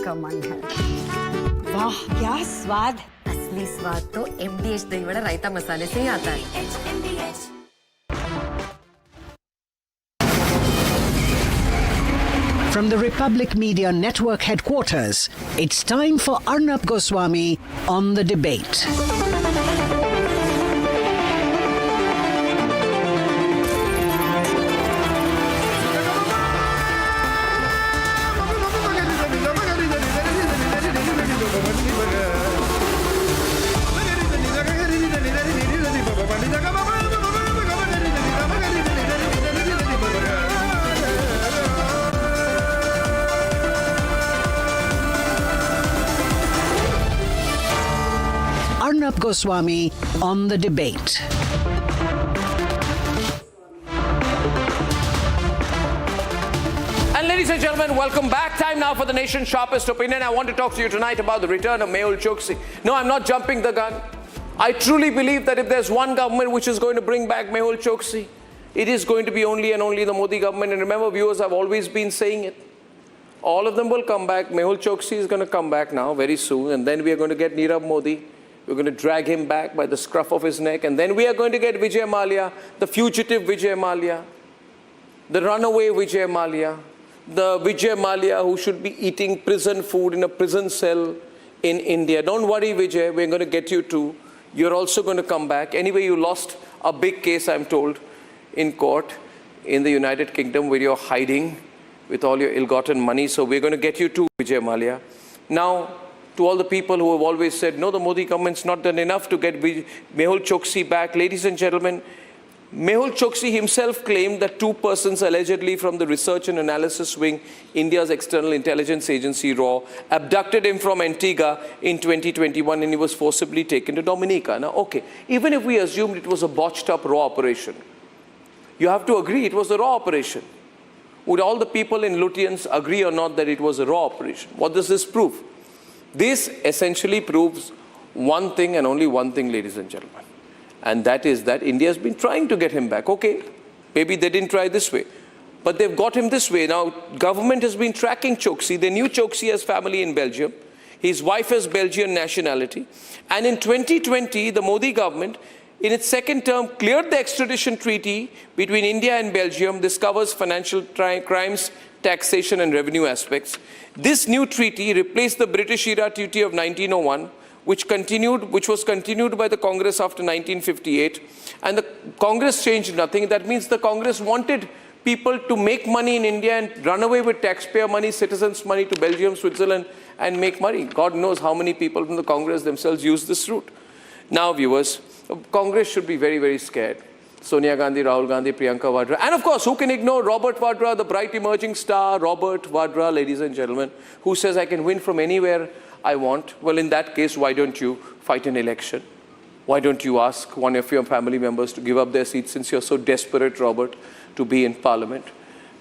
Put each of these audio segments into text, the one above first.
का मन है। वाह क्या स्वाद! असली स्वाद तो MDH दही वड़ा रायता मसाले से ही आता है। From the Republic Media Network headquarters, it's time for Arnab Goswami on the debate. Arnab Goswami on the debate. And ladies and gentlemen, welcome back. Time now for the nation's sharpest opinion. I want to talk to you tonight about the return of Mehul Choksi. No, I'm not jumping the gun. I truly believe that if there's one government which is going to bring back Mehul Choksi, it is going to be only and only the Modi government. And remember, viewers, I've always been saying it. All of them will come back. Mehul Choksi is going to come back now very soon. And then we are going to get Nirav Modi. We're going to drag him back by the scruff of his neck. And then we are going to get Vijay Mallya, the fugitive Vijay Mallya, the runaway Vijay Mallya, the Vijay Mallya who should be eating prison food in a prison cell in India. Don't worry, Vijay, we're going to get you too. You're also going to come back. Anyway, you lost a big case, I'm told, in court in the United Kingdom where you're hiding with all your ill-gotten money. So we're going to get you too, Vijay Mallya. Now, to all the people who have always said, no, the Modi government's not done enough to get Mehul Choksi back. Ladies and gentlemen, Mehul Choksi himself claimed that two persons allegedly from the Research and Analysis Wing, India's external intelligence agency, RAW, abducted him from Antigua in 2021 and he was forcibly taken to Dominica. Now, okay, even if we assumed it was a botched up RAW operation, you have to agree it was a RAW operation. Would all the people in Lutyens agree or not that it was a RAW operation? What does this prove? This essentially proves one thing and only one thing, ladies and gentlemen. And that is that India has been trying to get him back. Okay, maybe they didn't try this way, but they've got him this way. Now, government has been tracking Choksi. They knew Choksi has family in Belgium. His wife has Belgian nationality. And in 2020, the Modi government, in its second term, cleared the extradition treaty between India and Belgium. This covers financial crimes, taxation and revenue aspects. This new treaty replaced the British-era treaty of 1901, which was continued by the Congress after 1958. And the Congress changed nothing. That means the Congress wanted people to make money in India and run away with taxpayer money, citizens' money to Belgium, Switzerland, and make money. God knows how many people from the Congress themselves use this route. Now, viewers, Congress should be very, very scared. Sonia Gandhi, Rahul Gandhi, Priyanka Vadra. And of course, who can ignore Robert Vadra, the bright emerging star, Robert Vadra, ladies and gentlemen, who says, I can win from anywhere I want. Well, in that case, why don't you fight an election? Why don't you ask one of your family members to give up their seat since you're so desperate, Robert, to be in parliament?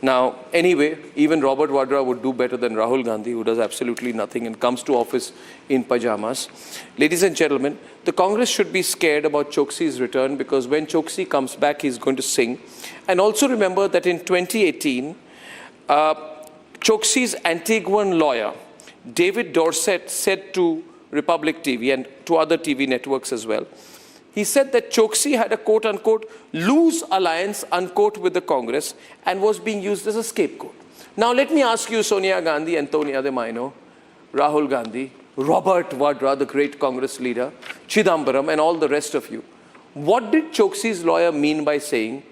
Now, anyway, even Robert Vadra would do better than Rahul Gandhi, who does absolutely nothing and comes to office in pajamas. Ladies and gentlemen, the Congress should be scared about Choksi's return because when Choksi comes back, he's going to sing. And also remember that in 2018, Choksi's Antiguan lawyer, David Dorset, said to Republic TV and to other TV networks as well, he said that Choksi had a quote-unquote loose alliance, unquote, with the Congress and was being used as a scapegoat. Now, let me ask you, Sonia Gandhi, Antonia de Maino, Rahul Gandhi, Robert Vadra, the great Congress leader, Chidambaram, and all the rest of you. What did Choksi's lawyer mean by saying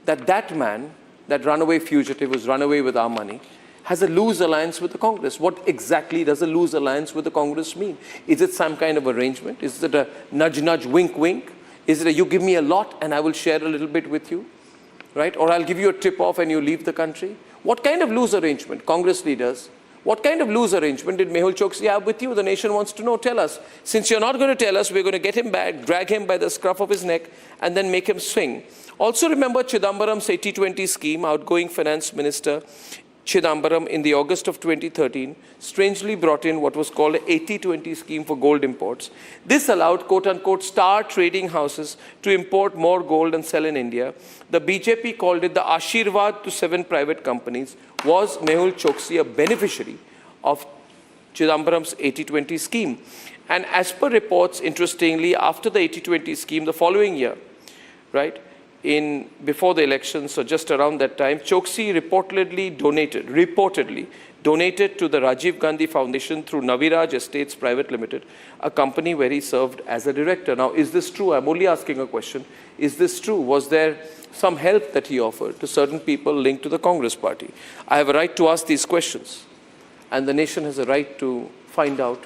that that man, that runaway fugitive who's run away with our money, has a loose alliance with the Congress? What exactly does a loose alliance with the Congress mean? Is it some kind of arrangement? Is it a nudge, nudge, wink, wink? Is it a you give me a lot and I will share a little bit with you, right? Or I'll give you a tip off and you leave the country? What kind of loose arrangement, Congress leaders? What kind of loose arrangement did Mehul Choksi have with you? The nation wants to know. Tell us. Since you're not going to tell us, we're going to get him back, drag him by the scruff of his neck, and then make him swing. Also remember Chidambaram's 80-20 scheme, outgoing finance minister Chidambaram in the August of 2013 strangely brought in what was called an 80-20 scheme for gold imports. This allowed quote-unquote star trading houses to import more gold and sell in India. The BJP called it the Ashirwad to 7 private companies. Was Mehul Choksi a beneficiary of Chidambaram's 80-20 scheme. And as per reports, interestingly, after the 80-20 scheme, the following year, right, before the elections, so just around that time, Choksi reportedly donated to the Rajiv Gandhi Foundation through Naviraj Estates Private Limited, a company where he served as a director. Now, is this true? I'm only asking a question. Is this true? Was there some help that he offered to certain people linked to the Congress party? I have a right to ask these questions, and the nation has a right to find out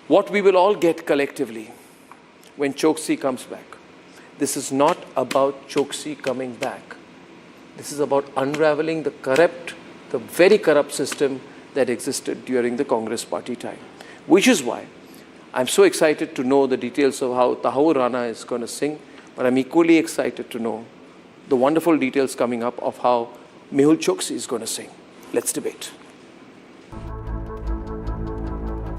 what we will all get collectively when Choksi comes back. This is not about Choksi coming back. This is about unraveling the very corrupt system that existed during the Congress party time. Which is why I'm so excited to know the details of how Tahawwur Rana is going to sing, but I'm equally excited to know the wonderful details coming up of how Mehul Choksi is going to sing. Let's debate.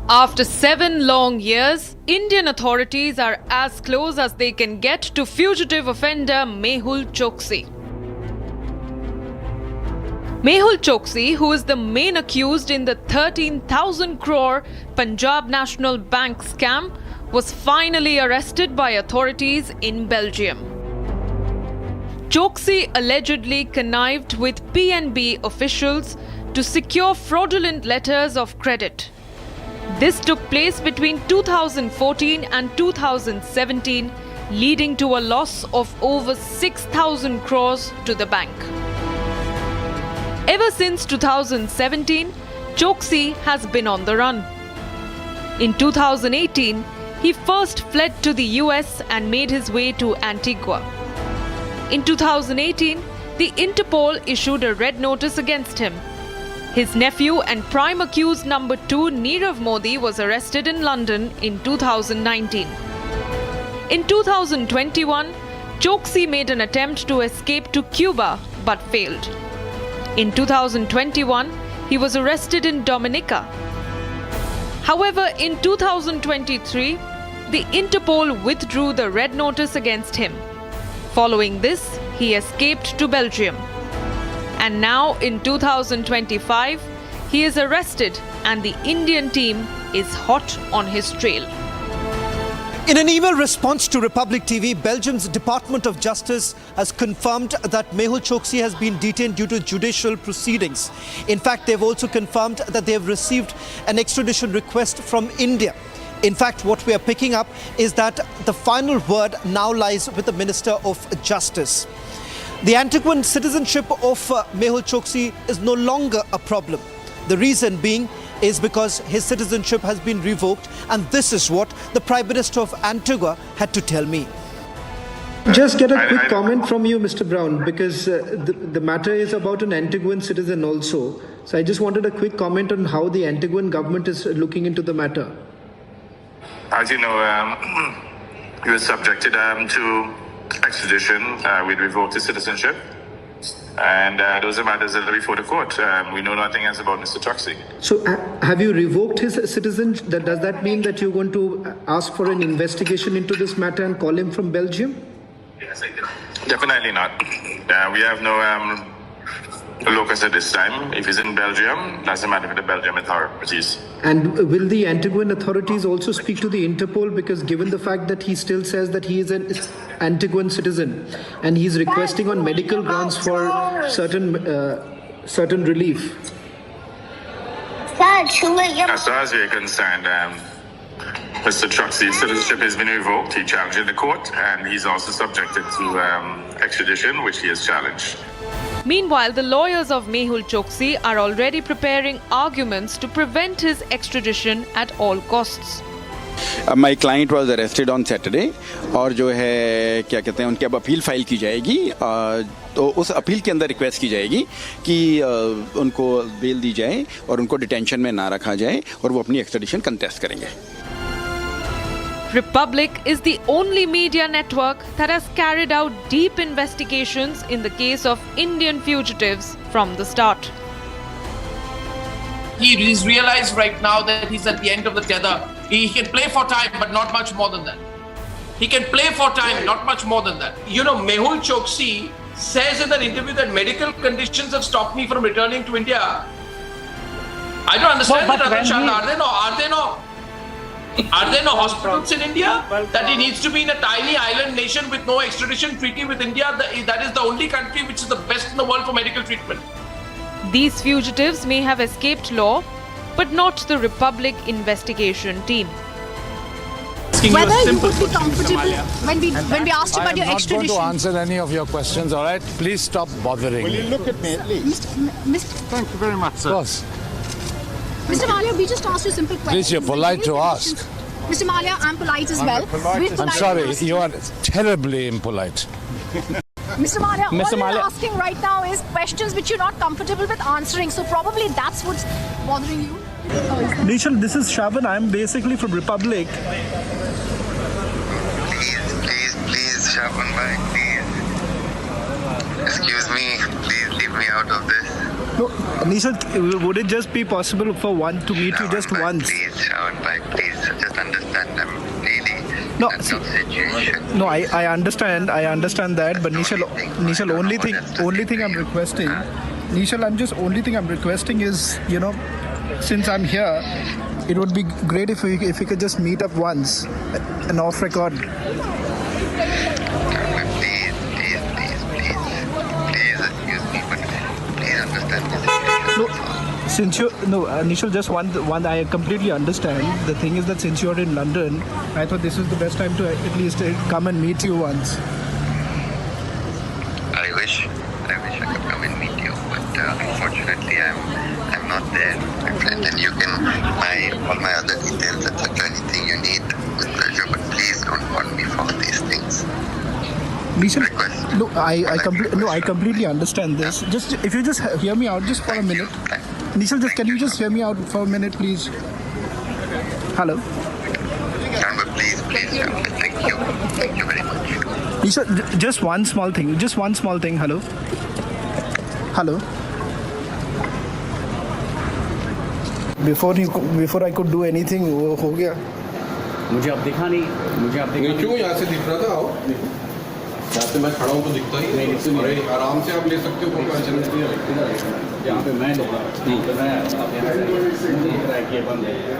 After 7 long years, Indian authorities are as close as they can get to fugitive offender Mehul Choksi. Mehul Choksi, who is the main accused in the 13,000 crore Punjab National Bank scam, was finally arrested by authorities in Belgium. Choksi allegedly connived with PNB officials to secure fraudulent letters of credit. This took place between 2014 and 2017, leading to a loss of over 6,000 crores to the bank. Ever since 2017, Choksi has been on the run. In 2018, he first fled to the US and made his way to Antigua. In 2018, the Interpol issued a red notice against him. His nephew and prime accused number 2, Nirav Modi, was arrested in London in 2019. In 2021, Choksi made an attempt to escape to Cuba but failed. In 2021, he was arrested in Dominica. However, in 2023, the Interpol withdrew the red notice against him. Following this, he escaped to Belgium. And now in 2025, he is arrested and the Indian team is hot on his trail. In an email response to Republic TV, Belgium's Department of Justice has confirmed that Mehul Choksi has been detained due to judicial proceedings. In fact, they've also confirmed that they have received an extradition request from India. In fact, what we are picking up is that the final word now lies with the Minister of Justice. The Antiguan citizenship of Mehul Choksi is no longer a problem. The reason being is because his citizenship has been revoked, and this is what the Prime Minister of Antigua had to tell me. Just get a quick comment from you, Mr. Brown, because the matter is about an Antiguan citizen also. So I just wanted a quick comment on how the Antiguan government is looking into the matter. As you know, he was subjected to extradition. We revoked his citizenship, and those are matters that are before the court. We know nothing else about Mr. Choksi. So have you revoked his citizenship? Does that mean that you're going to ask for an investigation into this matter and call him from Belgium? Yes, I did. Definitely not. We have no locus at this time. If he's in Belgium, that's a matter for the Belgian authorities. And will the Antiguan authorities also speak to the Interpol? Because given the fact that he still says that he is an Antiguan citizen and he's requesting on medical grounds for certain relief. As far as we're concerned, Mr. Choksi's citizenship has been revoked. He challenged in the court, and he's also subjected to extradition, which he has challenged. Meanwhile, the lawyers of Mehul Choksi are already preparing arguments to prevent his extradition at all costs. My client was arrested on Saturday और जो है क्या कहते हैं उनके अब appeal file की जाएगी तो उस अपील के अंदर रिक्वेस्ट की जाएगी कि उनको बेल दी जाए और उनको डिटेंशन में ना रखा जाए और वो अपनी एक्सट्रेडिशन कंटेस्ट करेंगे. Republic is the only media network that has carried out deep investigations in the case of Indian fugitives from the start. He's realized right now that he's at the end of the tether. He can play for time, but not much more than that. He can play for time, not much more than that. You know, Mehul Choksi says in that interview that medical conditions have stopped me from returning to India. I don't understand that, Ratan Chand. Are there no hospitals in India? That he needs to be in a tiny island nation with no extradition treaty with India? That is the only country which is the best in the world for medical treatment. These fugitives may have escaped law, but not the Republic investigation team. Whether you would be comfortable when we asked you about your extradition. I'm not going to answer any of your questions, all right? Please stop bothering. Will you look at me, please? Thank you very much, sir. Of course. Mr. Malia, we just asked you a simple question. Please, you're polite to ask. Mr. Malia, I'm polite as well. I'm sorry, you are terribly impolite. Mr. Malia, all we're asking right now is questions which you're not comfortable with answering. So probably that's what's bothering you. Nishal, this is Shaban. I'm basically from Republic. Please, Shaban bhai, please. Excuse me, please leave me out of this. No, Nishal, would it just be possible for one to meet you just once? Please, Shaban bhai, please, just understand. I'm really in No, a tough situation. No, I understand that, but Nishal, only thing I'm requesting, Nishal, only thing I'm requesting is, since I'm here, it would be great if we could just meet up once, and off record. Please, excuse me, but please understand the situation. Nishal, just one, I completely understand. The thing is that since you're in London, I thought this is the best time to at least come and meet you once. I wish I could come and meet you, but unfortunately I'm not there, my friend. And you can all my other details, etc. Anything you need, with pleasure. But please don't call me for these things. Nishal, I completely understand this. Just if you just hear me out just for a minute. Nishal, can you just hear me out for a minute, please? Hello. Please, thank you very much. Nishal, just one small thing. Hello. Before I could do anything, वो हो गया. मुझे अब दिखा नहीं. क्यों यहाँ से दिख रहा था? आओ. यहाँ से मैं खड़ा हूँ तो दिखता ही नहीं. आराम से आप ले सकते हो. यहाँ पे मैं लोग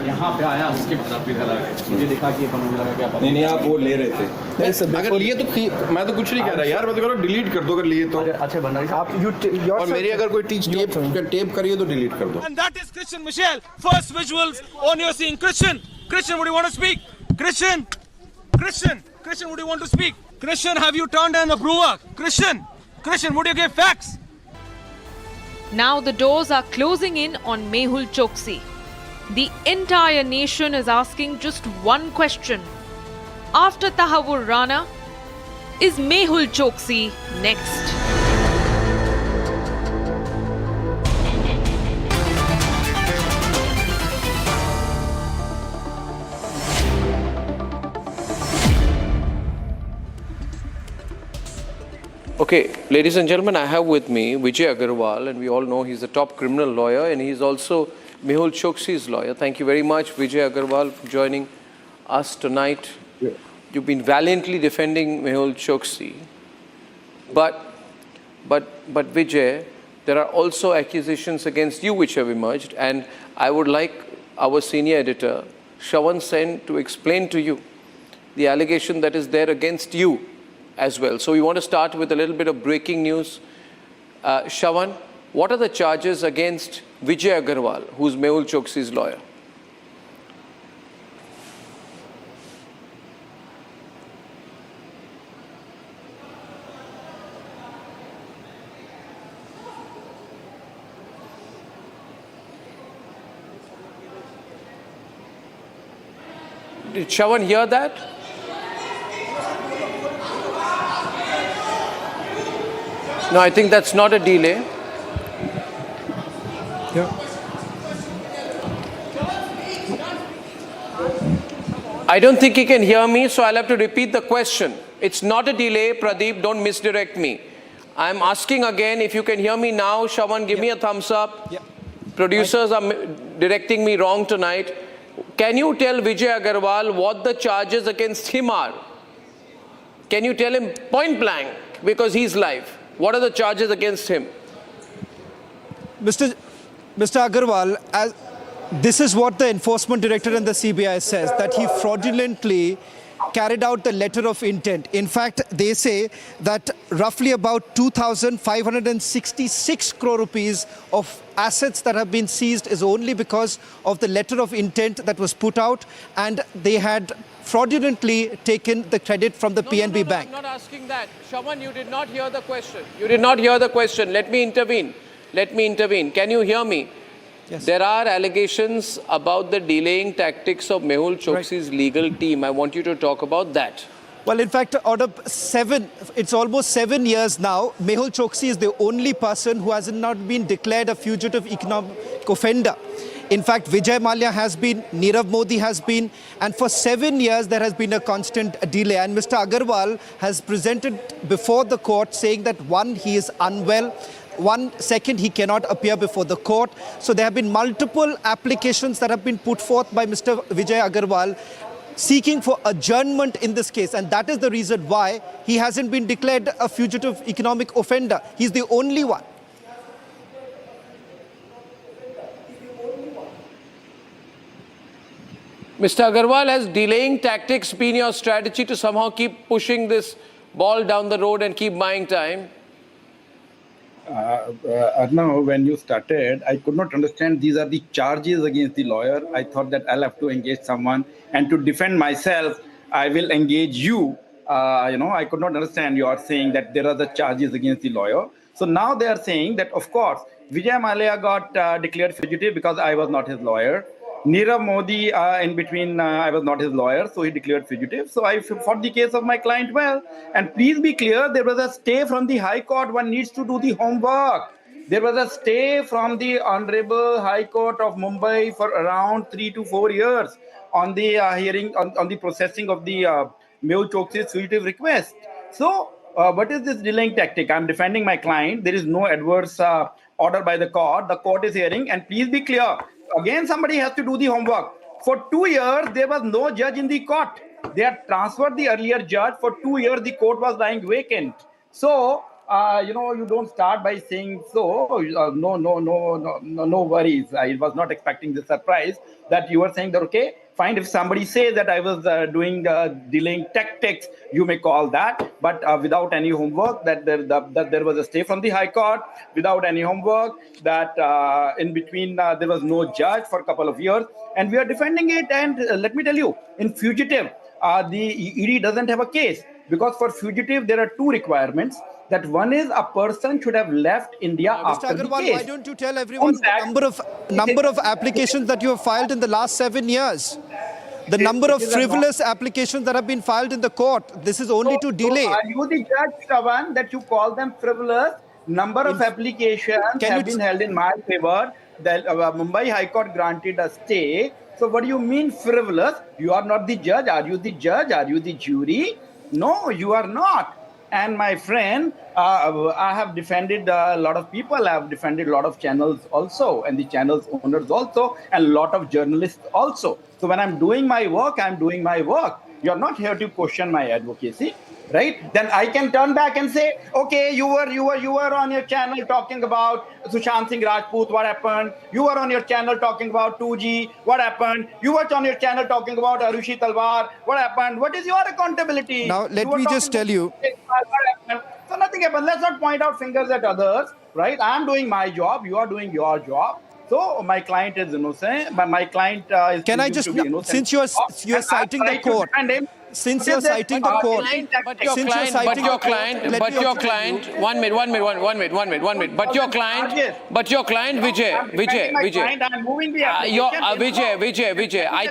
यहाँ पे आया उसके बाद आप इधर आ गए. मुझे दिखा कि बंद लगा क्या पता. नहीं, आप वो ले रहे थे. अगर लिए तो मैं तो कुछ नहीं कह रहा यार. मैं तो कह रहा हूँ डिलीट कर दो अगर लिए तो. अच्छा भंडारी साहब, और मेरी अगर कोई टेप करिए तो डिलीट कर दो. And that is Christian Michel. First visuals on your scene. Christian, would you want to speak? Christian, would you want to speak? Christian, have you turned an approver? Christian, would you give facts? Now the doors are closing in on Mehul Choksi. The entire nation is asking just one question. After Tahawwur Rana, is Mehul Choksi next? Okay, ladies and gentlemen, I have with me Vijay Agarwal, and we all know he's a top criminal lawyer, and he's also Mehul Choksi's lawyer. Thank you very much, Vijay Agarwal, for joining us tonight. Yeah. You've been valiantly defending Mehul Choksi, but Vijay, there are also accusations against you which have emerged, and I would like our senior editor, Shawan Sen, to explain to you the allegation that is there against you as well. So we want to start with a little bit of breaking news. Shawan, what are the charges against Vijay Agarwal, who's Mehul Choksi's lawyer? Did Shawan hear that? No, I think that's not a delay. Yeah. I don't think he can hear me, so I'll have to repeat the question. It's not a delay, Pradeep, don't misdirect me. I'm asking again, if you can hear me now, Shawan, give me a thumbs up. Yeah. Producers are directing me wrong tonight. Can you tell Vijay Agarwal what the charges against him are? Can you tell him point blank, because he's live? What are the charges against him? Mr. Agarwal, This is what the enforcement director and the CBI says, that he fraudulently carried out the letter of intent. In fact, they say that roughly about 2,566 crore rupees of assets that have been seized is only because of the letter of intent that was put out, and they had fraudulently taken the credit from the PNB Bank. I'm not asking that. Shaman, you did not hear the question. You did not hear the question. Let me intervene. Let me intervene. Can you hear me? Yes. There are allegations about the delaying tactics of Mehul Choksi's legal team. I want you to talk about that. Well, in fact, it's almost 7 years now. Mehul Choksi is the only person who has not been declared a fugitive economic offender. In fact, Vijay Mallya has been, Nirav Modi has been, and for 7 years there has been a constant delay. And Mr. Agarwal has presented before the court saying that one, he is unwell, second, he cannot appear before the court. So there have been multiple applications that have been put forth by Mr. Vijay Agarwal seeking for adjournment in this case, and that is the reason why he hasn't been declared a fugitive economic offender. He's the only one. Mr. Agarwal, has delaying tactics been your strategy to somehow keep pushing this ball down the road and keep buying time? Arnab, when you started, I could not understand these are the charges against the lawyer. I thought that I'll have to engage someone, and to defend myself, I will engage you. I could not understand you are saying that there are the charges against the lawyer. So now they are saying that, of course, Vijay Mallya got declared fugitive because I was not his lawyer. Nirav Modi, in between, I was not his lawyer, so he declared fugitive. So I fought the case of my client well. And please be clear, there was a stay from the High Court. One needs to do the homework. There was a stay from the Honorable High Court of Mumbai for around 3 to 4 years on the hearing, on the processing of the Mehul Choksi's fugitive request. So what is this delaying tactic? I'm defending my client. There is no adverse order by the court. The court is hearing, and please be clear. Again, somebody has to do the homework. For 2 years, there was no judge in the court. They had transferred the earlier judge. For 2 years, the court was lying vacant. So, you don't start by saying so. No worries. I was not expecting the surprise that you were saying that, okay, fine, if somebody says that I was doing delaying tactics, you may call that, but without any homework, that there was a stay from the High Court, without any homework, that in between there was no judge for a couple of years, and we are defending it. And let me tell you, in fugitive, the ED doesn't have a case, because for fugitive, there are two requirements. That one is a person should have left India after Mr. Agarwal, the case. why don't you tell everyone the number of applications that you have filed in the last 7 years? The number of frivolous applications that have been filed in the court. This is only to delay. Are you the judge, Savan, that you call them frivolous? Number of applications have been held in my favor. The Mumbai High Court granted a stay. So what do you mean frivolous? You are not the judge. Are you the judge? Are you the jury? No, you are not. And my friend, I have defended a lot of people. I have defended a lot of channels also, and the channels owners also, and a lot of journalists also. So when I'm doing my work, I'm doing my work. You're not here to question my advocacy, right? Then I can turn back and say, okay, you were on your channel talking about Sushant Singh Rajput, what happened? You were on your channel talking about 2G, what happened? You were on your channel talking about Arushi Talwar, what happened? What is your accountability? Now, let me just tell you. So nothing happened. Let's not point out fingers at others, right? I'm doing my job. You are doing your job. So my client is innocent, but my client is. Can I just, since you are citing the court, since you're citing the court, but your client, one minute, Vijay, I'm moving the Vijay, I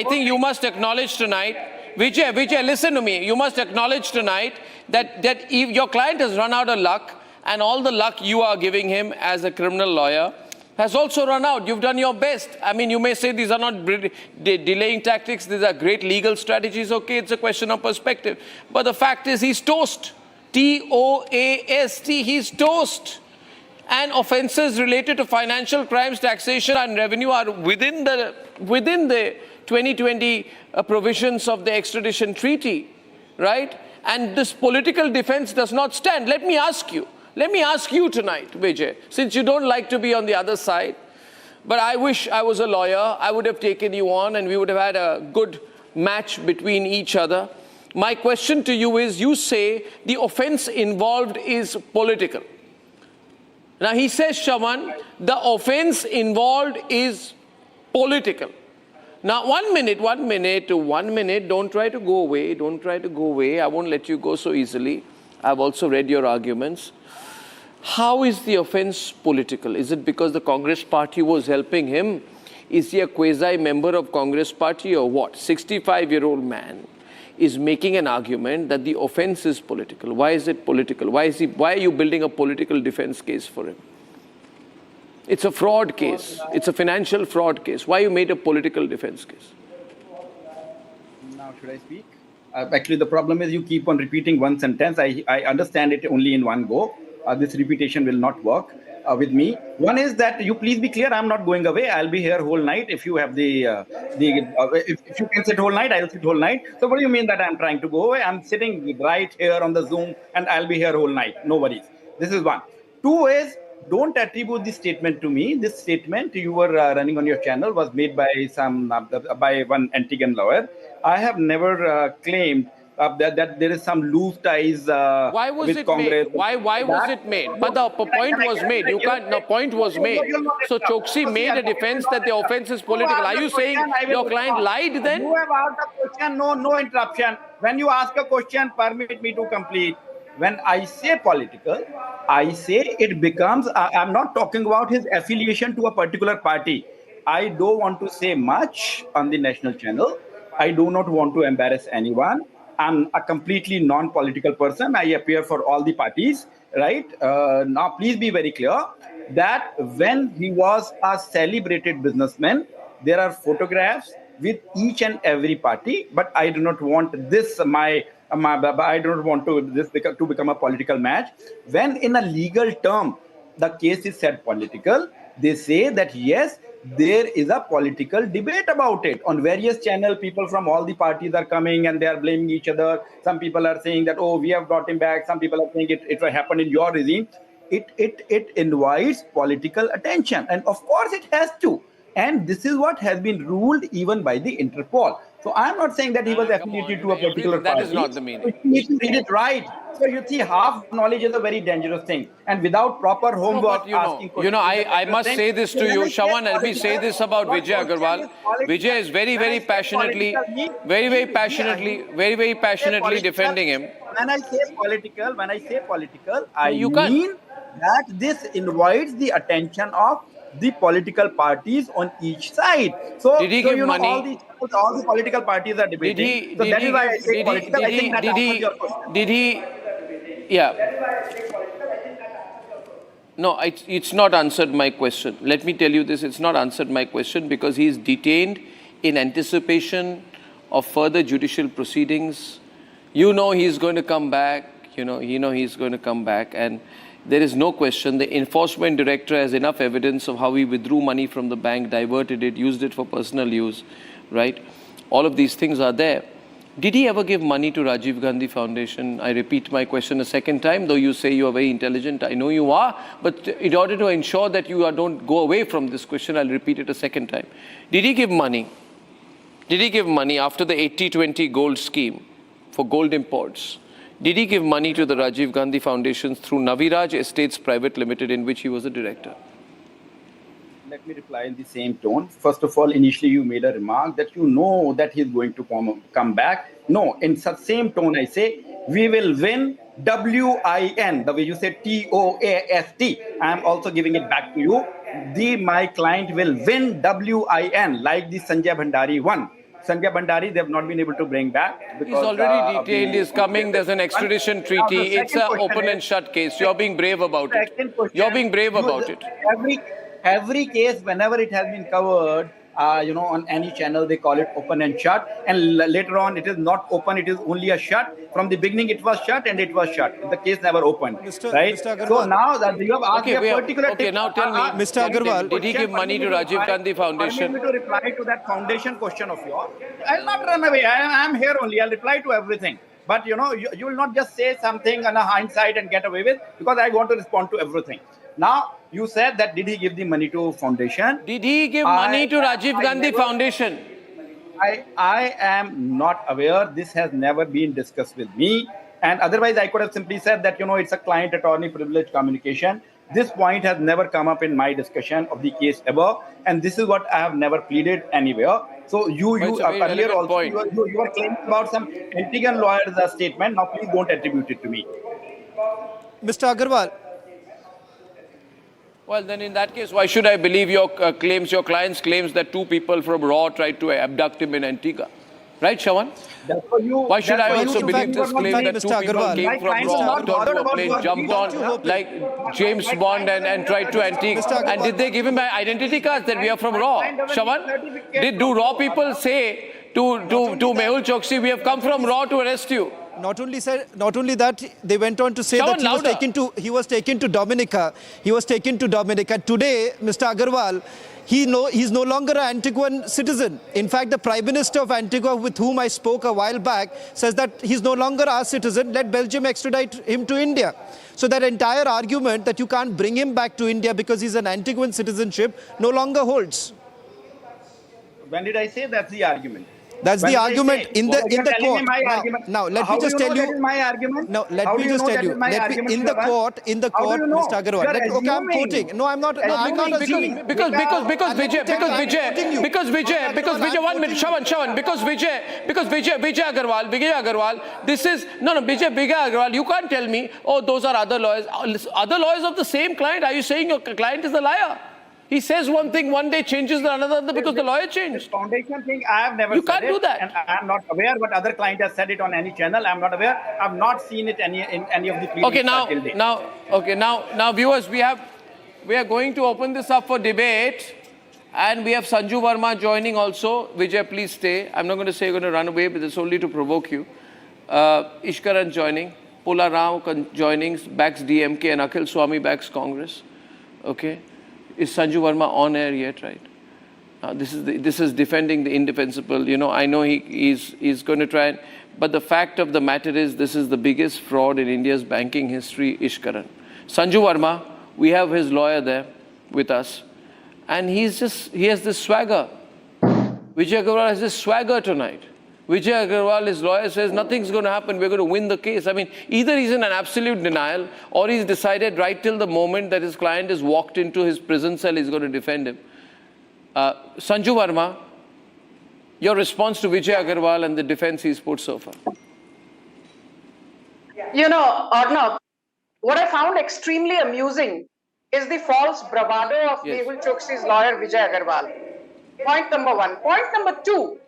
think you must acknowledge tonight, Vijay, listen to me, you must acknowledge tonight that if your client has run out of luck, and all the luck you are giving him as a criminal lawyer has also run out. You've done your best. I mean, you may say these are not delaying tactics, these are great legal strategies. Okay, it's a question of perspective. But the fact is, he's toast. T-O-A-S-T, he's toast. And offences related to financial crimes, taxation and revenue are within the 2020 provisions of the extradition treaty, right? And this political defense does not stand. Let me ask you tonight, Vijay, since you don't like to be on the other side, But I wish I was a lawyer. I would have taken you on and we would have had a good match between each other. My question to you is, you say the offense involved is political. Now he says, Shaman, the offense involved is political. Now, one minute, don't try to go away, I won't let you go so easily. I've also read your arguments. How is the offense political? Is it because the Congress party was helping him? Is he a quasi-member of Congress party or what? 65-year-old man is making an argument that the offense is political. Why is it political? Why are you building a political defense case for him? It's a fraud case. It's a financial fraud case. Why you made a political defense case? Now, should I speak? Actually, the problem is you keep on repeating one sentence. I understand it only in one go. This repetition will not work with me. One is that you please be clear, I'm not going away. I'll be here whole night. If you have if you can sit whole night, I'll sit whole night. So what do you mean that I'm trying to go away? I'm sitting right here on the Zoom and I'll be here whole night. No worries. This is one. Two is, don't attribute this statement to me. This statement you were running on your channel was made by by one anti-gun lawyer. I have never claimed that there is some loose ties why was with it Congress. made? Why was it made? But the point was made. You can't. The point was made. So Choksi made a defense that the offense is political. Are you saying your client lied then? You have asked a question. No interruption. When you ask a question, permit me to complete. When I say political, I say it becomes. I'm not talking about his affiliation to a particular party. I don't want to say much on the national channel. I do not want to embarrass anyone. I'm a completely non-political person. I appear for all the parties, right? Now, please be very clear that when he was a celebrated businessman, there are photographs with each and every party. But I do not want this I do not want this to become a political match. When in a legal term the case is said political, they say that yes, there is a political debate about it. On various channels, people from all the parties are coming and they are blaming each other. Some people are saying that, oh, we have brought him back. Some people are saying it happened in your regime. It invites political attention. And of course it has to. And this is what has been ruled even by the Interpol. So I'm not saying that he was affiliated to a particular party. That is not the meaning. You need to read it right. So you see, half knowledge is a very dangerous thing. And without proper homework, asking questions. I must say this to you, Shaman. Let me say this about Vijay Agarwal. Vijay is very passionately defending him. When I say political, I mean that this invites the attention of the political parties on each side. So, did he give money? All the political parties are debating. That is why I say political. I think that answers your question. Did he? Yeah. No, it's not answered my question. Let me tell you this, it's not answered my question because he is detained in anticipation of further judicial proceedings. You know he's going to come back. He's going to come back. And there is no question the enforcement director has enough evidence of how he withdrew money from the bank, diverted it, used it for personal use, right? All of these things are there. Did he ever give money to Rajiv Gandhi Foundation? I repeat my question a second time, though you say you are very intelligent. I know you are, but in order to ensure that you don't go away from this question, I'll repeat it a second time. Did he give money? Did he give money after the 80-20 gold scheme for gold imports? Did he give money to the Rajiv Gandhi Foundation through Naviraj Estates Private Limited, in which he was a director? Let me reply in the same tone. First of all, initially you made a remark that you know that he's going to come back. No, in such same tone I say, we will win W-I-N, the way you say T-O-A-S-T. I am also giving it back to you. My client will win W-I-N, like the Sanjay Bhandari won. Sanjay Bhandari, they have not been able to bring back. Because, he's already detained, he's coming, there's an extradition treaty, it's an open and shut case. You're being brave about it. You're being brave about it. Every case, whenever it has been covered, on any channel, they call it open and shut. And later on, it is not open, it is only a shut. From the beginning, it was shut and it was shut. The case never opened. Right? So now that you have asked a particular... Okay, now tell me, Mr. Agarwal, did he give money to Rajiv Gandhi Foundation? Permit me to reply to that foundation question of yours. I'll not run away. I am here only. I'll reply to everything. But, you will not just say something on a hindsight and get away with, because I want to respond to everything. Now, You said that did he give the money to foundation? Did he give money to Rajiv Gandhi Foundation? I am not aware. This has never been discussed with me. And otherwise, I could have simply said that, it's a client attorney privilege communication. This point has never come up in my discussion of the case ever. And this is what I have never pleaded anywhere. So you earlier also, you were claiming about some Antiguan lawyer's statement. Now, please don't attribute it to me. Mr. Agarwal. Well, then in that case, why should I believe your claims, your client's claims that two people from Raw tried to abduct him in Antigua? Right, Shawan? Why should I also believe this claim that two people came from Raw, hopped onto a plane, jumped on like James Bond and tried to Antigua? And did they give him identity cards that we are from Raw? Shawan? Do Raw people say to Mehul Choksi, we have come from Raw to arrest you? Not only that, they went on to say that he was taken to Dominica. He was taken to Dominica. Today, Mr. Agarwal, he's no longer an Antiguan citizen. In fact, the Prime Minister of Antigua, with whom I spoke a while back, says that he's no longer our citizen. Let Belgium extradite him to India. So that entire argument that you can't bring him back to India because he's an Antiguan citizenship no longer holds. When did I say that's the argument? That's the argument in the court. Now, let me just tell you. My argument. No, let me just tell you. In the court, Mr. Agarwal. Okay, I'm quoting. No, I'm not. I'm not assuming. Because Vijay, 1 minute, Shawan, because Vijay Agarwal, this is, Vijay Agarwal, you can't tell me, oh, those are other lawyers. Other lawyers of the same client, are you saying your client is a liar? He says one thing one day, changes another because the lawyer changed. This foundation thing, I have never said it. You can't do that. And I am not aware what other client has said it on any channel. I am not aware. I have not seen it in any of the pleadings. Okay, now, viewers, we are going to open this up for debate. And we have Sanju Verma joining also. Vijay, please stay. I'm not going to say you're going to run away, but it's only to provoke you. Ishkaran joining. Pola Rao joining. Backs DMK and Akhil Swami backs Congress. Okay. Is Sanju Verma on air yet, right? This is defending the indefensible. I know he's going to try, but the fact of the matter is this is the biggest fraud in India's banking history, Ishkaran. Sanju Verma, we have his lawyer there with us, and he has this swagger. Vijay Agarwal has this swagger tonight. Vijay Agarwal, his lawyer, says nothing's going to happen, we're going to win the case. I mean, either he's in an absolute denial or he's decided right till the moment that his client is walked into his prison cell, he's going to defend him. Sanju Verma, your response to Vijay Agarwal and the defense he's put so far. Arnab, what I found extremely amusing is the false bravado of Mehul Choksi's lawyer, Vijay Agarwal. Point number one. Point number two.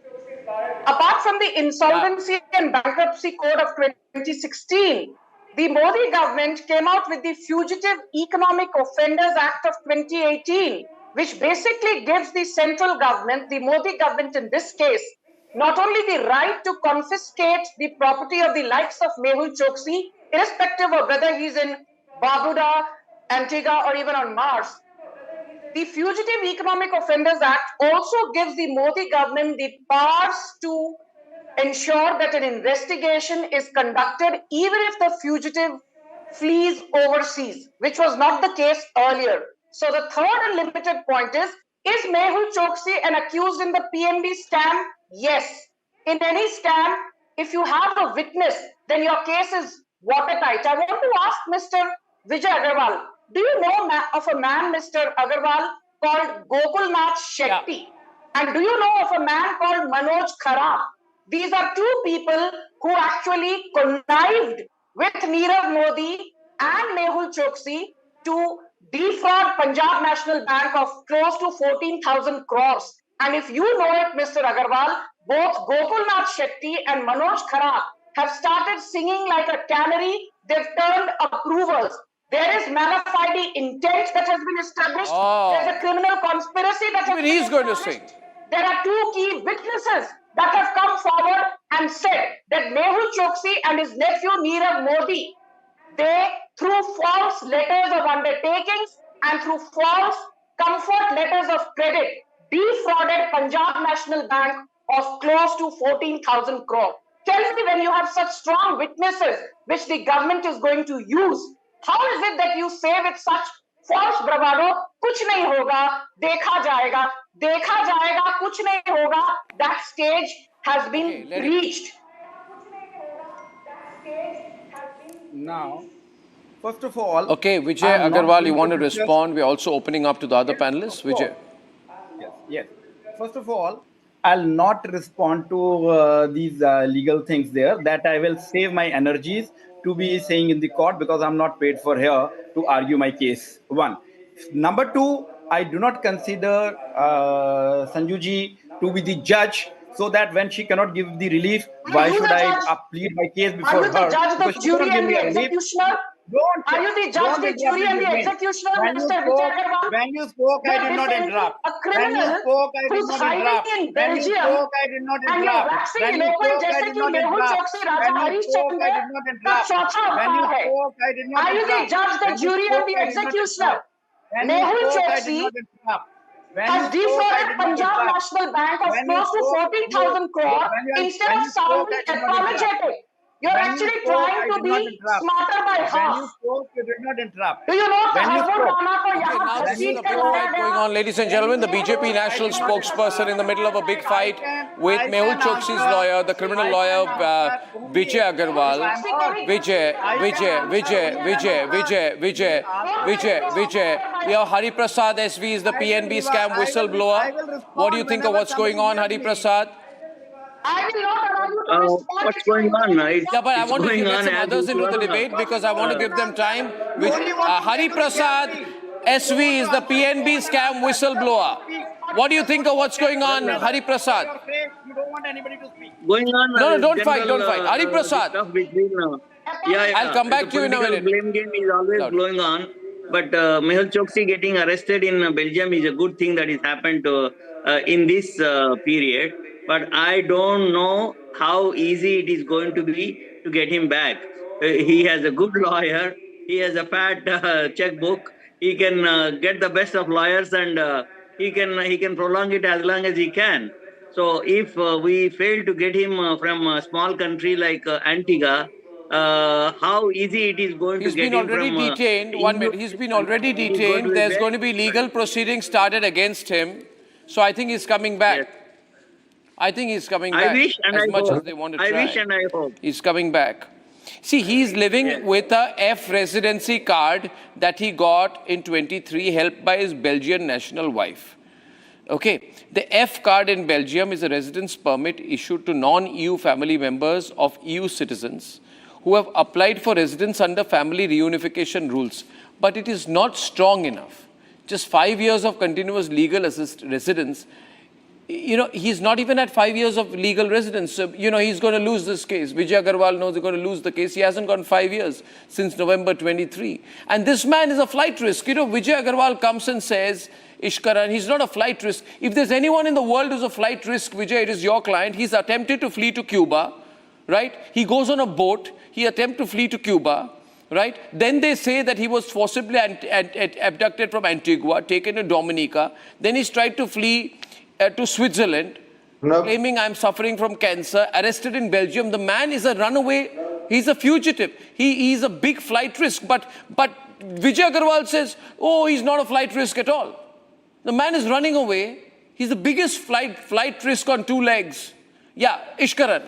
Apart from the Insolvency and Bankruptcy Code of 2016, the Modi government came out with the Fugitive Economic Offenders Act of 2018, which basically gives the central government, the Modi government in this case, not only the right to confiscate the property of the likes of Mehul Choksi, irrespective of whether he's in Barbuda, Antigua, or even on Mars. The Fugitive Economic Offenders Act also gives the Modi government the powers to ensure that an investigation is conducted even if the fugitive flees overseas, which was not the case earlier. So the third and limited point is Mehul Choksi an accused in the PNB scam? Yes. In any scam, if you have a witness, then your case is watertight. I want to ask Mr. Vijay Agarwal, do you know of a man, Mr. Agarwal, called Gopalnath Shetty? And do you know of a man called Manoj Khara? These are two people who actually connived with Nirav Modi and Mehul Choksi to defraud Punjab National Bank of close to 14,000 crores. And if you know it, Mr. Agarwal, both Gopalnath Shetty and Manoj Khara have started singing like a canary. They've turned approvals. There is mana fide intent that has been established. There's a criminal conspiracy that has been established. Going to sing. There are two key witnesses that have come forward and said that Mehul Choksi and his nephew Nirav Modi, they, through false letters of undertakings and through false comfort letters of credit, defrauded Punjab National Bank of close to 14,000 crore. Tell me, when you have such strong witnesses which the government is going to use, how is it that you say with such false bravado, कुछ नहीं होगा, देखा जाएगा, कुछ नहीं होगा. That stage has been reached. Now, first of all, okay, Vijay Agarwal, you want to respond? We're also opening up to the other panelists. Vijay. Yes. First of all, I'll not respond to these legal things there. That I will save my energies to be saying in the court because I'm not paid for here to argue my case. One. Number two, I do not consider Sanjuji to be the judge, so that when she cannot give the relief, why should I plead my case before her? Are you the judge, the jury, and the executioner? Are you the judge, the jury, and the executioner, Mr. Vijay Agarwal? When you spoke, I did not interrupt. A criminal who's hiding in Belgium, and you're waxing eloquent जैसे कि मेहुल चौकसी राजा हरीश चंद्र का चौथा अवतार है. Are you the judge, the jury, and the executioner? Mehul Choksi has defrauded Punjab National Bank of close to 14,000 crore instead of sounding apologetic. You're actually trying to be smarter by half. When you spoke, you did not interrupt. Do you know Tahawwur Rana ko Okay, yahan now this is a घसीट big कर लाया fight going गया? on, ladies and gentlemen. The BJP national spokesperson in the middle of a big fight with Mehul Choksi's lawyer, the criminal lawyer Vijay Agarwal. Vijay. We have Hari Prasad SV is the PNB scam whistleblower. What do you think of what's going on, Hari Prasad? I will not allow you to respond. What's going on? Yeah, but I want to get some others into the debate because I want to give them time. Hari Prasad SV is the PNB scam whistleblower. What do you think of what's going on, Hari Prasad? You don't want anybody to speak. Going on. No, don't fight. Hari Prasad. I'll come back to you in a minute. The blame game is always going on. But Mehul Choksi getting arrested in Belgium is a good thing that has happened in this period. But I don't know how easy it is going to be to get him back. He has a good lawyer. He has a fat checkbook. He can get the best of lawyers, and he can prolong it as long as he can. So if we fail to get him from a small country like Antigua, how easy it is going to get him from... He's been already detained. 1 minute. He's been already detained. There's going to be legal proceedings started against him. So I think he's coming back. Yes. I think he's coming back. I wish and I hope. As they want to try. I wish and I hope. He's coming back. See, he's living with a F residency card that he got in 23, helped by his Belgian national wife. Okay, the F card in Belgium is a residence permit issued to non-EU family members of EU citizens who have applied for residence under family reunification rules. But it is not strong enough. Just 5 years of continuous legal residence. You know, he's not even at 5 years of legal residence. So, you know, he's going to lose this case. Vijay Agarwal knows he's going to lose the case. He hasn't gone 5 years since November 23. And this man is a flight risk. You know, Vijay Agarwal comes and says, Ishkaran, he's not a flight risk. If there's anyone in the world who's a flight risk, Vijay, it is your client. He's attempted to flee to Cuba, right? He goes on a boat. He attempted to flee to Cuba, right? Then they say that he was forcibly abducted from Antigua, taken to Dominica. Then he's tried to flee to Switzerland, claiming I'm suffering from cancer, arrested in Belgium. The man is a runaway. He's a fugitive. He's a big flight risk. But Vijay Agarwal says, oh, he's not a flight risk at all. The man is running away. He's the biggest flight risk on two legs. Yeah, Ishkaran.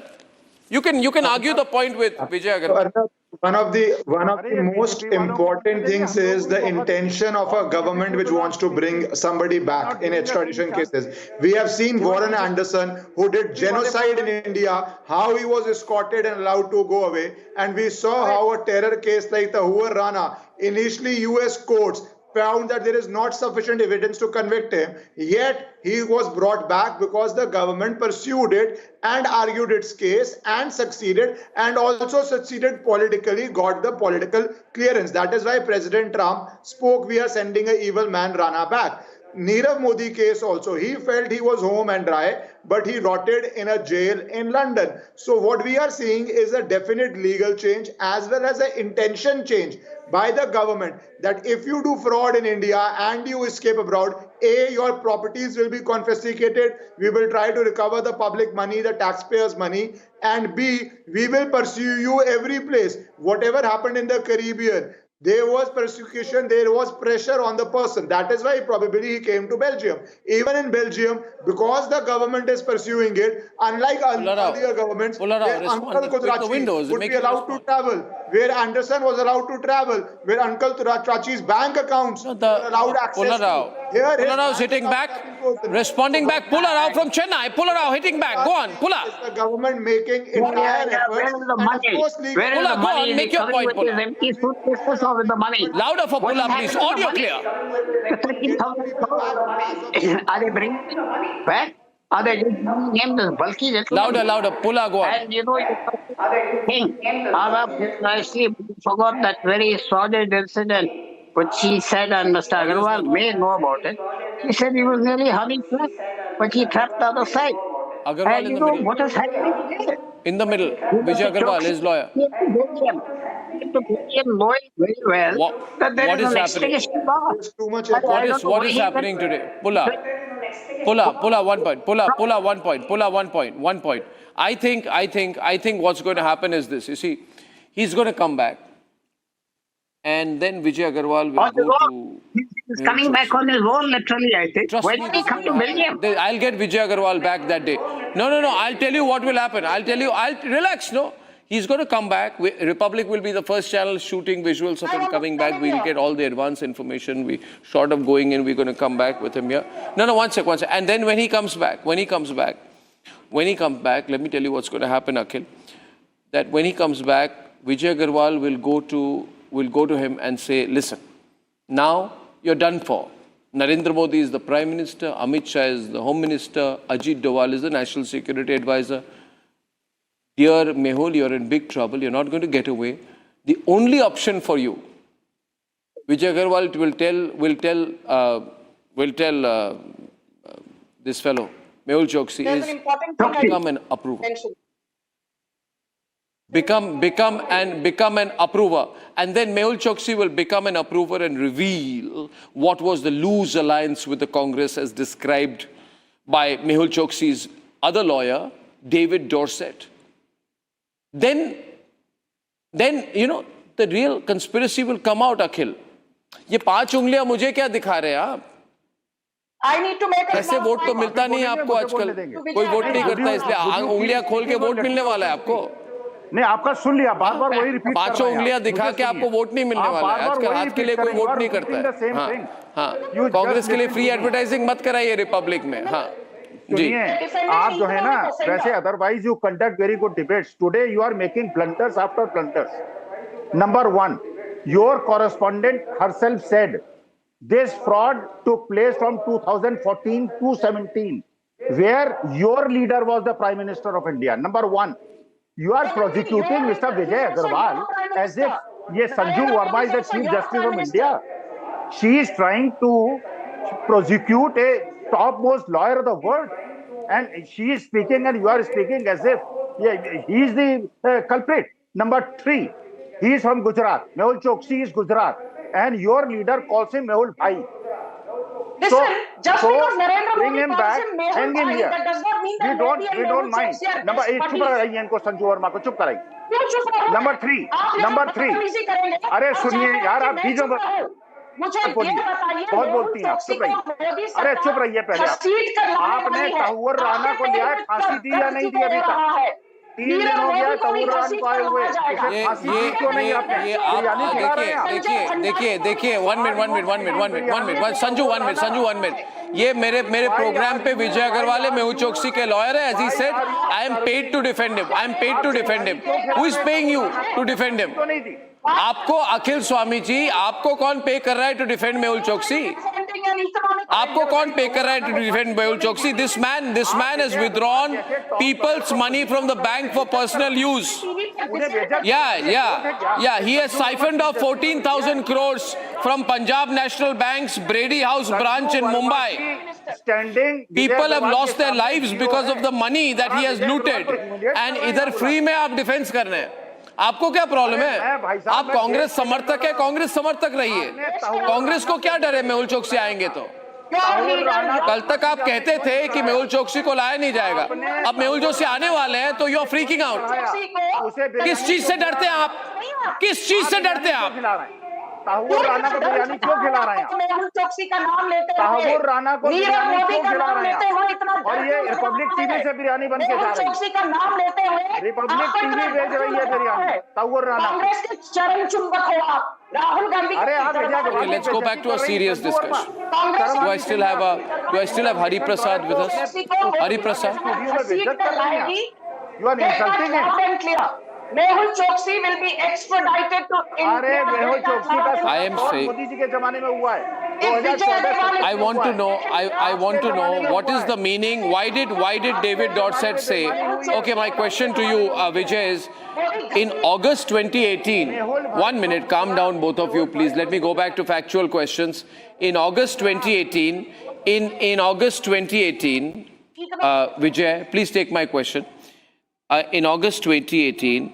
You can argue the point with Vijay Agarwal. One of the most important things is the intention of a government which wants to bring somebody back in extradition cases. We have seen Warren Anderson, who did genocide in India, how he was escorted and allowed to go away. And we saw how a terror case like Tahawwur Rana, initially US courts found that there is not sufficient evidence to convict him, yet he was brought back because the government pursued it and argued its case and succeeded, and also succeeded politically, got the political clearance. That is why President Trump spoke, we are sending an evil man Rana back. Nirav Modi case also, he felt he was home and dry, but he rotted in a jail in London. So what we are seeing is a definite legal change as well as an intention change by the government that if you do fraud in India and you escape abroad, A, your properties will be confiscated, we will try to recover the public money, the taxpayers' money, and B, we will pursue you every place. Whatever happened in the Caribbean, There was persecution, there was pressure on the person. That is why probably he came to Belgium. Even in Belgium, because the government is pursuing it, unlike earlier governments, where Uncle Kudrachi would be allowed to travel, where Anderson was allowed to travel, where Uncle Kudrachi's bank accounts were allowed access to. Here, Pullarao is hitting back, responding back. Pullarao from Chennai. Pullarao hitting back. Go on, Pulla. Is the government making entire efforts? Where is the money? Where is Pulla, the go money? on, make your point, Pulla. Empty suitcases or with the money? Louder for Pulla, please. Audio clear. The 13,000 crores. Are they bringing it back? Are they just bringing him this bulky gentleman? Louder. Pulla, go on. And you know, Arnab nicely forgot that very sordid incident which he said, and Mr. Agarwal may know about it. He said he was nearly humming flat, but he trapped the other side. Agarwal and in you the know middle. what is happening here? In the middle. Vijay Agarwal, his lawyer. Knowing very well that there What is is an happening? extradition bar. What is happening today? Pulla, 1 point. Pulla, 1 point. Pulla, 1 point. 1 point. I think what's going to happen is this. You see, he's going to come back. And then Vijay Agarwal will go to... He's coming back on his own, literally, I think. Trust when me, he come to Belgium? I'll get Vijay Agarwal back that day. No. I'll tell you what will happen. Relax, no. He's going to come back. Republic will be the first channel shooting visuals of him coming back. We'll get all the advance information. We short of going in, we're going to come back with him here. No, one sec. And then when he comes back, let me tell you what's going to happen, Akhil. That when he comes back, Vijay Agarwal will go to him and say, listen, now you're done for. Narendra Modi is the Prime Minister, Amit Shah is the Home Minister, Ajit Doval is the National Security Advisor. Dear Mehul, you're in big trouble. You're not going to get away. The only option for you, Vijay Agarwal will tell this fellow, Mehul Choksi, is become an approver. Become an approver. And then Mehul Choksi will become an approver and reveal what was the loose alliance with the Congress as described by Mehul Choksi's other lawyer, David Dorset. Then, you know, the real conspiracy will come out, Akhil. ये 5 उंगलियां मुझे क्या दिखा रहे हैं आप? ऐसे vote तो मिलता नहीं है आपको आजकल. कोई वोट नहीं करता इसलिए उंगलियां खोल के वोट मिलने वाला है आपको. नहीं, आपका सुन लिया, बार-बार वही रिपीट कर रहे हैं. 5 उंगलियां दिखा के आपको वोट नहीं मिलने वाला है. आजकल हाथ के लिए कोई वोट नहीं करता है. हाँ. कांग्रेस के लिए फ्री एडवर्टाइजिंग मत कराइए रिपब्लिक में. हाँ. सुनिए, आप जो है ना, वैसे otherwise you conduct very good debates. Today you are making blunders after blunders. Number 1, your correspondent herself said this fraud took place from 2014 to 17, where your leader was the Prime Minister of India. Number 1, you are prosecuting Mr. Vijay Agarwal as if yes, Sanju Verma is the Chief Justice of India. She is trying to prosecute a topmost lawyer of the world, and she is speaking and you are speaking as if he is the culprit. Number 3, he is from Gujarat. Mehul Choksi is Gujarat, and your leader calls him Mehul Bhai. Listen, just because Narendra bring Modi him calls back, him Mehul hang in Bhai, here. that does not mean that We don't mind. Number 8, चुप कराइए इनको, संजू वर्मा को चुप कराइए. Number 3, अरे सुनिए यार, आप बीच में बहुत बोलती हैं आप. चुप रहिए. अरे चुप रहिए पहले. आपने तहव्वुर राना को लिया, फांसी दी या नहीं दी अभी तक? 3 दिन हो गया तहव्वुर राना को आए हुए. फांसी दी क्यों नहीं आपने? देखिए 1 मिनट संजू 1 मिनट. ये मेरे प्रोग्राम पे विजय अग्रवाल है, मेहुल चोकसी के लॉयर है. As he said, I am paid to defend him. Who is paying you to defend him? आपको अखिल स्वामी जी, आपको कौन पे कर रहा है टू डिफेंड मेहुल चोकसी? आपको कौन पे कर रहा है to defend Mehul Choksi? This man has withdrawn people's money from the bank for personal use. Yeah. He has siphoned off 14,000 crores from Punjab National Bank's Brady House branch in Mumbai. People have lost their lives because of the money that he has looted. And इधर free में आप defence कर रहे हैं. आपको क्या problem है? आप कांग्रेस समर्थक है, कांग्रेस समर्थक रहिए. कांग्रेस को क्या डर है मेहुल चोकसी आएंगे तो? कल तक आप कहते थे कि मेहुल चोकसी को लाया नहीं जाएगा. अब मेहुल चोकसी आने वाले हैं तो यू आर फ्रीकिंग आउट. किस चीज से डरते हैं आप? तहव्वुर राणा को बिरयानी क्यों खिला रहे हैं आप? मेहुल चोकसी का नाम लेते हुए, तहव्वुर राणा को नीरव बिरयानी मोदी क्यों का खिला नाम रहे हैं लेते हुए आप? इतना और ये रिपब्लिक टीवी से बिरयानी बन के जा मेहुल रही चोकसी है। का नाम लेते हुए रिपब्लिक टीवी भेज रही है बिरयानी तहव्वुर राणा। कांग्रेस के चरण चुंबक हो आप, राहुल गांधी। अरे आप Okay, let's go back to a serious discussion. Do I still have Hari Prasad with us? Hari Prasad? You are insulting him. Mehul Choksi will be extradited to India. अरे मेहुल चोकसी का I am saying, Modi ji के जमाने में हुआ है। I want to know what is the meaning. Why did David Dorset say? Okay, my question to you, Vijay, is in August 2018. 1 minute, calm down, both of you, please. Let me go back to factual questions. In August 2018, in August 2018, Vijay, please take my question. In August 2018,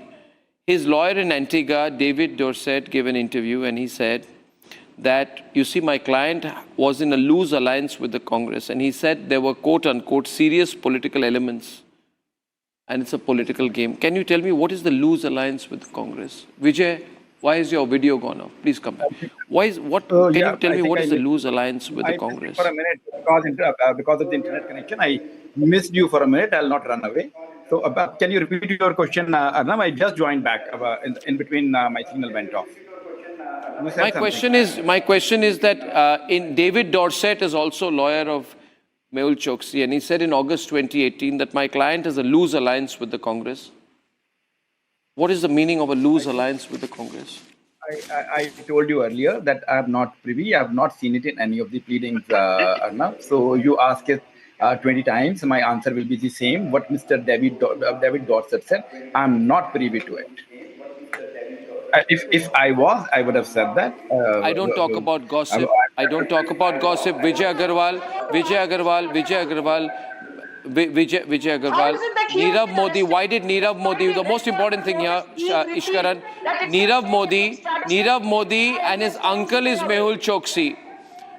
his lawyer in Antigua, David Dorset, gave an interview and he said that, you see, my client was in a loose alliance with the Congress, and he said there were quote-unquote serious political elements and it's a political game. Can you tell me what is the loose alliance with the Congress? Vijay, why is your video gone off? Please come back. Can you tell me what is the loose alliance with the Congress? For a minute, because of the internet connection, I missed you for a minute. I'll not run away. So, can you repeat your question, Arnab? I just joined back in between. My signal went off. My question is that in David Dorset is also lawyer of Mehul Choksi, and he said in August 2018 that my client has a loose alliance with the Congress. What is the meaning of a loose alliance with the Congress? I told you earlier that I am not privy. I have not seen it in any of the pleadings, Arnab. So you ask it 20 times, my answer will be the same. What Mr. David Dorset said, I am not privy to it. If I was, I would have said that. I don't talk about gossip. I don't talk about gossip. Vijay Agarwal, Nirav Modi. Why did Nirav Modi? The most important thing here, Ishkaran, Nirav Modi and his uncle is Mehul Choksi.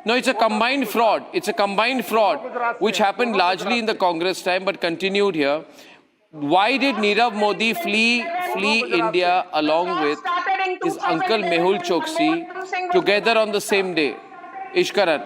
No, it's a combined fraud. It's a combined fraud which happened largely in the Congress time but continued here. Why did Nirav Modi flee India along with his uncle Mehul Choksi together on the same day? Ishkaran.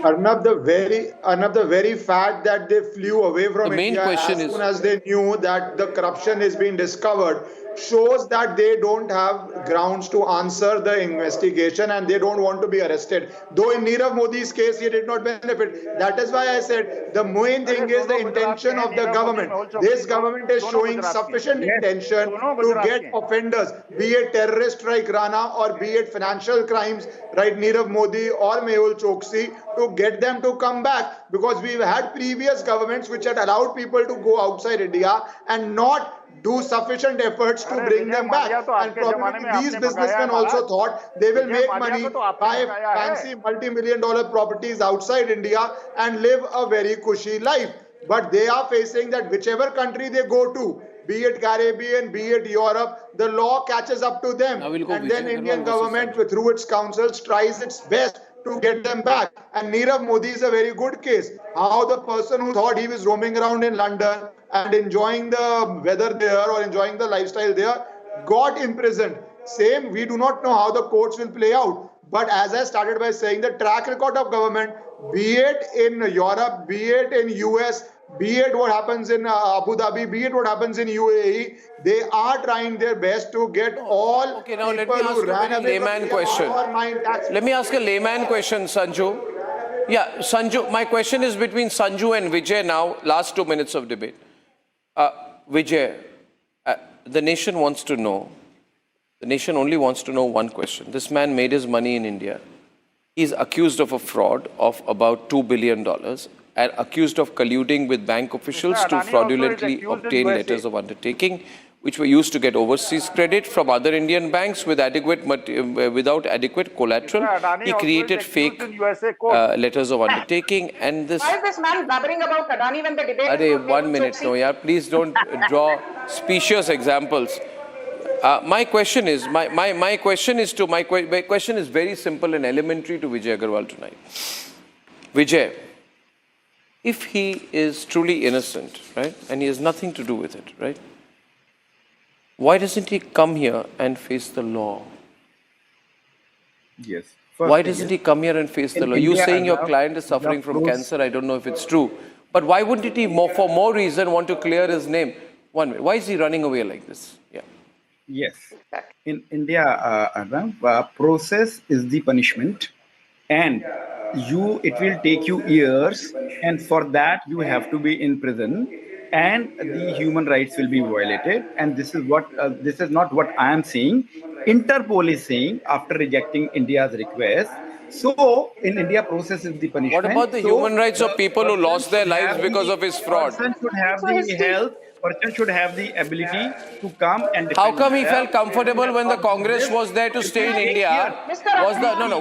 Arnab, the very fact that they flew away from India as soon as they knew that the corruption is being discovered shows that they don't have grounds to answer the investigation and they don't want to be arrested. Though in Nirav Modi's case, he did not benefit. That is why I said the main thing is the intention of the government. This government is showing sufficient intention to get offenders, be it terrorist like Rana or be it financial crimes, right, Nirav Modi or Mehul Choksi, to get them to come back, because we've had previous governments which had allowed people to go outside India and not do sufficient efforts to bring them back. And probably these businessmen also thought they will make money, buy fancy multi-million-dollar properties outside India and live a very cushy life. But they are facing that whichever country they go to, be it Caribbean, be it Europe, the law catches up to them. And then Indian government, through its councils, tries its best to get them back. And Nirav Modi is a very good case. How the person who thought he was roaming around in London and enjoying the weather there or enjoying the lifestyle there got imprisoned. Same, we do not know how the courts will play out. But as I started by saying, the track record of government, be it in Europe, be it in US, be it what happens in Abu Dhabi, be it what happens in UAE, they are trying their best to get all Okay, now let me ask a very layman question. Let me ask a layman question, Sanju. Yeah, Sanju, my question is between Sanju and Vijay now, last 2 minutes of debate. Vijay, the nation wants to know, the nation only wants to know one question. This man made his money in India. He's accused of a fraud of about $2 billion and accused of colluding with bank officials to fraudulently obtain letters of undertaking, which were used to get overseas credit from other Indian banks with without adequate collateral. He created fake letters of undertaking, and this. Why is this man blabbering about Adani when the debate? Arey, 1 minute, no, yeah. Please don't draw specious examples. My question is very simple and elementary to Vijay Agarwal tonight. Vijay, if he is truly innocent, right, and he has nothing to do with it, right, why doesn't he come here and face the law? Yes. Why doesn't he come here and face the law? You're saying your client is suffering from cancer. I don't know if it's true. But why wouldn't he, for more reason, want to clear his name? One minute. Why is he running away like this? Yeah. Yes. In India, Arnab, process is the punishment, and it will take you years, and for that you have to be in prison, and the human rights will be violated. And this is not what I am saying. Interpol is saying after rejecting India's request. So in India, process is the punishment. What about the human rights of people who lost their lives because of his fraud? Person should have the health. Person should have the ability to come and defend How come he himself. felt comfortable when the Congress was there to stay in India?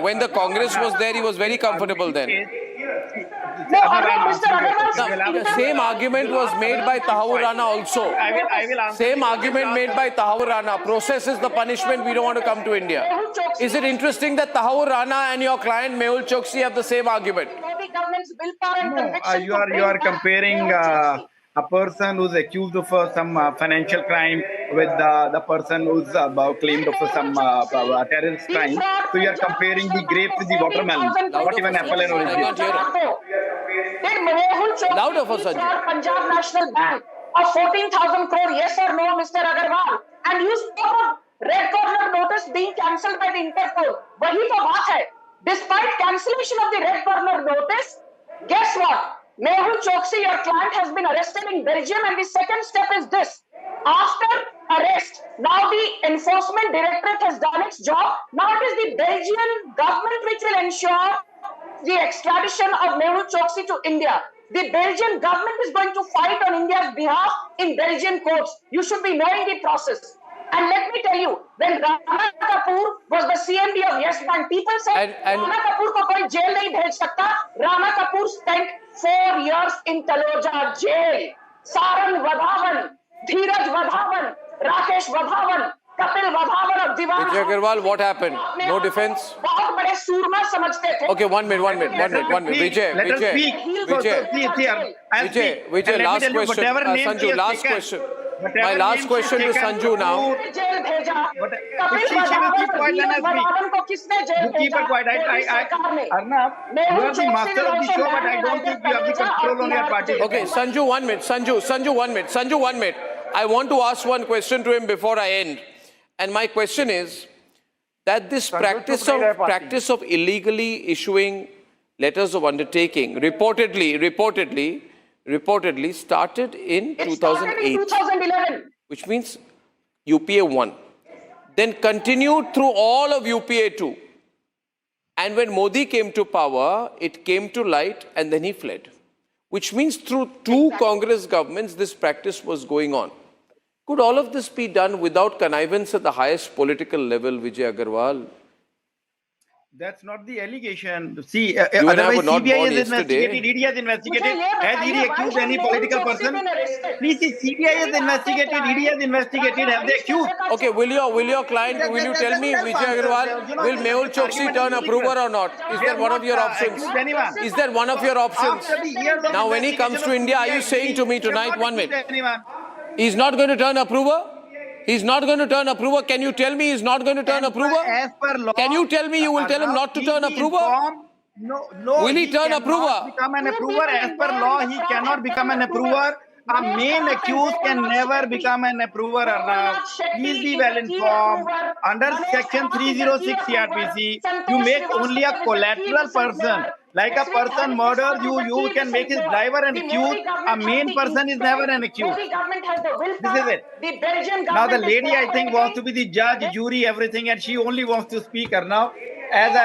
When the Congress was there, he was very comfortable then. The same argument was made by Tahawwur Rana also. Same argument made by Tahawwur Rana. Process is the punishment, we don't want to come to India. Is it interesting that Tahawwur Rana and your client Mehul Choksi have the same argument? No, you are comparing a person who's accused of some financial crime with the person who's claimed of some terrorist crime. So you are comparing the grape with the watermelon, not even apple and orange. Did Mehul Choksi for Punjab National Bank of 14,000 crore, yes or no, Mr. Agarwal? And you spoke of red corner notice being cancelled by the Interpol. वही तो बात है. Despite cancellation of the red corner notice, guess what? Mehul Choksi, your client, has been arrested in Belgium, and the second step is this. After arrest, now the enforcement directorate has done its job. Now it is the Belgian government which will ensure the extradition of Mehul Choksi to India. The Belgian government is going to fight on India's behalf in Belgian courts. You should be knowing the process. And let me tell you, when Rana Kapoor was the CMD of Yes Bank, people said Rana Kapoor ko koi jail nahi bhej sakta. Rana Kapoor spent 4 years in Taloja jail. Sarang Vadhavan, Dheeraj Vadhavan, Rakesh Vadhavan, Kapil Vadhavan of Diwan. Vijay Agarwal, what happened? No defense? बहुत बड़े सूरमा समझते थे. Okay, one minute. Vijay, last question. Sanju, last question. My last question to Sanju now. Jail भेजा. Keep it quiet. Arnab, you are the master of the show, but I don't think you have the control on your party. Okay, Sanju, 1 minute. Sanju, 1 minute. I want to ask one question to him before I end. And my question is that this practice of illegally issuing letters of undertaking reportedly started in 2008, 2011. which means UPA 1, then continued through all of UPA 2. And when Modi came to power, it came to light and then he fled. Which means through 2 Congress governments, this practice was going on. Could all of this be done without connivance at the highest political level, Vijay Agarwal? That's not the allegation. See, otherwise CBI is investigated, ED has investigated. Has ED accused any political person? Please see, CBI has investigated, ED has investigated. Have they accused? Okay, will you tell me, Vijay Agarwal, will Mehul Choksi turn approver or not? Is that one of your options? Is that one of your options? Now, when he comes to India, are you saying to me tonight, 1 minute, he's not going to turn approver? He's not going to turn approver. Can you tell me he's not going to turn approver? As per law, can you tell me you will tell him not to turn approver? No. Will he turn approver? Become an approver. As per law, he cannot become an approver. A main accused can never become an approver, Arnab. Please be well informed. Under section 306 CRPC, you make only a collateral person. Like a person murdered, you can make his driver an accused. A main person is never an accused. This is it. Now the lady, I think, wants to be the judge, jury, everything, and she only wants to speak, Arnab. As the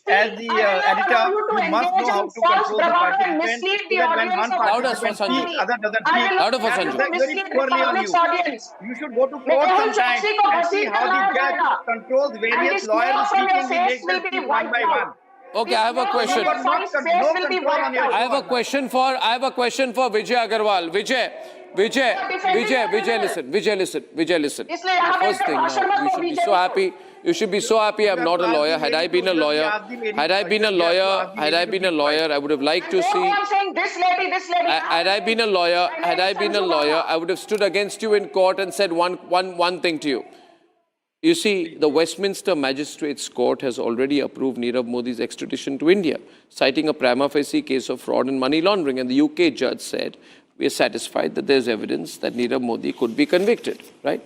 editor, you must know how to control the participants. So that when one participant speaks, other doesn't speak. Louder for Sanju. Very poorly on you. You should go to court sometime and see how the judge controls various lawyers speaking. He makes them speak one by one. Okay, I have a question. I have a question for Vijay Agarwal. Vijay, listen. The first thing now, you should be so happy. You should be so happy I'm not a lawyer. Had I been a lawyer, I would have liked to see. Had I been a lawyer, I would have stood against you in court and said one thing to you. You see, the Westminster Magistrates Court has already approved Nirav Modi's extradition to India, citing a prima facie case of fraud and money laundering. And the UK judge said, we are satisfied that there's evidence that Nirav Modi could be convicted, right?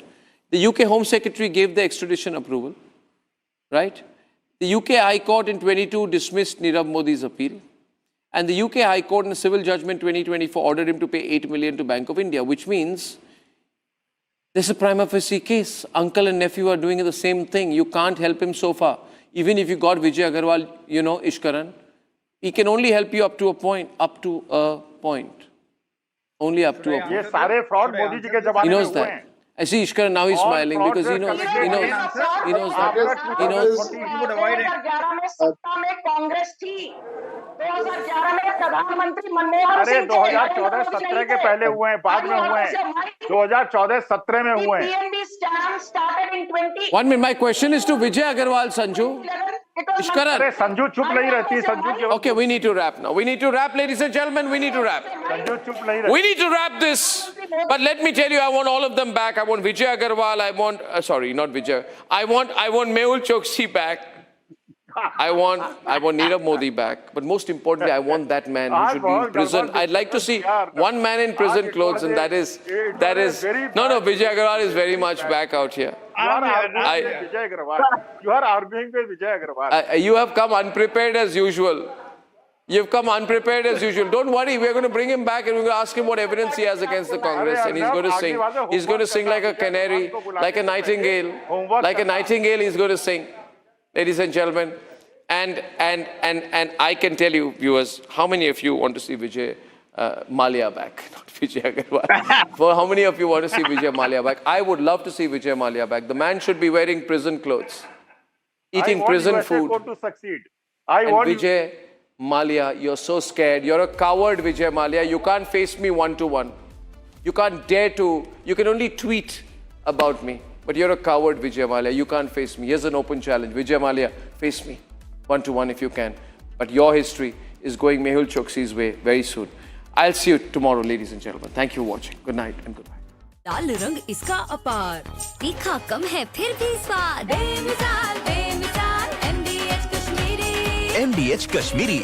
The UK Home Secretary gave the extradition approval, right? The UK High Court in 22 dismissed Nirav Modi's appeal. And the UK High Court in a civil judgment 2024 ordered him to pay 8 million to Bank of India, which means there's a prima facie case. Uncle and nephew are doing the same thing. You can't help him so far. Even if you got Vijay Agarwal, you know, Ishkaran, he can only help you up to a point. Only up to a point. ये सारे fraud Modi ji के जमाने He में knows हुए that. हैं. I see Ishkaran now he's smiling because he knows that. He knows that. 2011 में सत्ता में कांग्रेस थी. 2011 में प्रधानमंत्री मनमोहन अरे सिंह 2014-17 के पहले हुए हैं, बाद में हुए हैं. 2014-17 में हुए हैं. PNB scam started in 20. 1 minute. My question is to Vijay Agarwal, Sanju. Ishkaran. अरे संजू चुप नहीं रहती. संजू की Okay, we need to wrap now. We need to wrap, ladies and gentlemen. We need to wrap. Sanju चुप नहीं रहती. We need to wrap this. But let me tell you, I want all of them back. I want Vijay Agarwal. I want, sorry, not Vijay. I want Mehul Choksi back. I want Nirav Modi back. But most importantly, I want that man who should be in prison. I'd like to see one man in prison clothes, and that is no, Vijay Agarwal is very much back out here. You are arguing with Vijay Agarwal. You have come unprepared as usual. You've come unprepared as usual. Don't worry, we're going to bring him back and we're going to ask him what evidence he has against the Congress, and he's going to sing. He's going to sing like a canary, like a nightingale. Like a nightingale, he's going to sing. Ladies and gentlemen, and I can tell you, viewers, how many of you want to see Vijay Mallya back? Not Vijay Agarwal. For how many of you want to see Vijay Mallya back? I would love to see Vijay Mallya back. The man should be wearing prison clothes, eating prison food. To succeed. And Vijay Mallya, you're so scared. You're a coward, Vijay Mallya. You can't face me one-to-one. You can't dare to. You can only tweet about me. But you're a coward, Vijay Mallya. You can't face me. Here's an open challenge. Vijay Mallya, face me one-to-one if you can. But your history is going Mehul Choksi's way very soon. I'll see you tomorrow, ladies and gentlemen. Thank you for watching. Good night and goodbye. लाल रंग इसका अपार, तीखा कम है फिर भी स्वाद, बेमिसाल बेमिसाल MDH कश्मीरी